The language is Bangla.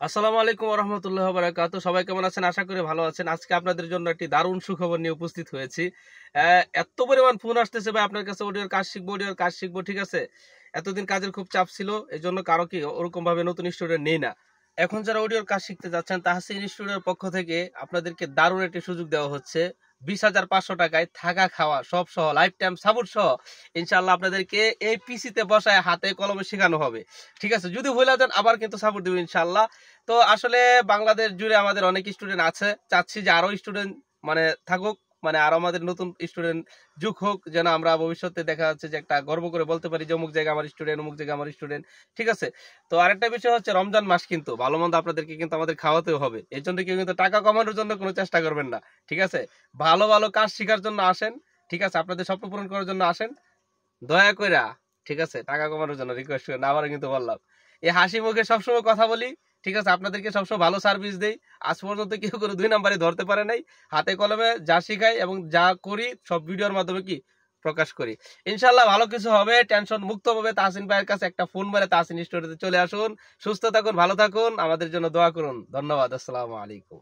আসসালামু আলাইকুম ওয়া রাহমাতুল্লাহি ওয়া বারাকাতুহু। সবাই কেমন আছেন? আশা করি ভালো আছেন। আজকে আপনাদের জন্য একটি দারুণ সুখবর নিয়ে উপস্থিত হয়েছি। এত পরিমাণ ফোন আসতেছে ভাই আপনার কাছে, অডিওর কাজ শিখবো, ঠিক আছে? এতদিন কাজের খুব চাপ ছিল। এজন্য কারো কি ওরকম ভাবে নতুন স্টুডেন্ট নেই না। এখন যারা অডিওর কাজ শিখতে যাচ্ছেন, তাহসিন ইনস্টিটিউটের পক্ষ থেকে আপনাদেরকে দারুণ একটি সুযোগ দেওয়া হচ্ছে। 20,500 টাকায় থাকা খাওয়া সব সহ, লাইফ টাইম সাপোর্ট সহ ইনশাআল্লাহ আপনাদেরকে এই পিসিতে বসায় হাতে কলমে শেখানো হবে। ঠিক আছে? যদি ভুলে যান আবার কিন্তু সাপোর্ট দিবেন ইনশাআল্লাহ। তো আসলে বাংলাদেশ জুড়ে আমাদের অনেক স্টুডেন্ট আছে, চাচ্ছি যে আরো স্টুডেন্ট থাকুক, আরো আমাদের নতুন স্টুডেন্ট যুগ হোক, যেন আমরা ভবিষ্যতে দেখা যাচ্ছে যে একটা গর্ব করে বলতে পারি যে অমুক জায়গায় আমার স্টুডেন্ট, অমুক জায়গায় আমার স্টুডেন্ট। ঠিক আছে? তো আরেকটা বিষয় হচ্ছে রমজান মাস, কিন্তু ভালো মন্দ আপনাদেরকে কিন্তু আমাদের খাওয়াতেও হবে। এর জন্য কেউ কিন্তু টাকা কমানোর জন্য কোনো চেষ্টা করবেন না। ঠিক আছে? ভালো ভালো কাজ শেখার জন্য আসেন। ঠিক আছে? আপনাদের স্বপ্ন পূরণ করার জন্য আসেন, দয়া কইরা। ঠিক আছে? টাকা কমানোর জন্য রিকোয়েস্ট করেন, আবারও কিন্তু বললাম এই হাসি মুখে সবসময় কথা বলি। ঠিক আছে? আপনাদেরকে সবসময় ভালো সার্ভিস দেই। আজ পর্যন্ত কেউ করে 2 নাম্বারে ধরতে পারে নাই। হাতে কলমে যা শিখাই এবং যা করি সব ভিডিওর মাধ্যমে কি প্রকাশ করি। ইনশাল্লাহ ভালো কিছু হবে, টেনশন মুক্ত ভাবে তাহসিন ভাইয়ের কাছে একটা ফোন মেরে তাহসিন স্টোরিতে চলে আসুন। সুস্থ থাকুন, ভালো থাকুন, আমাদের জন্য দোয়া করুন। ধন্যবাদ। আসসালামু আলাইকুম।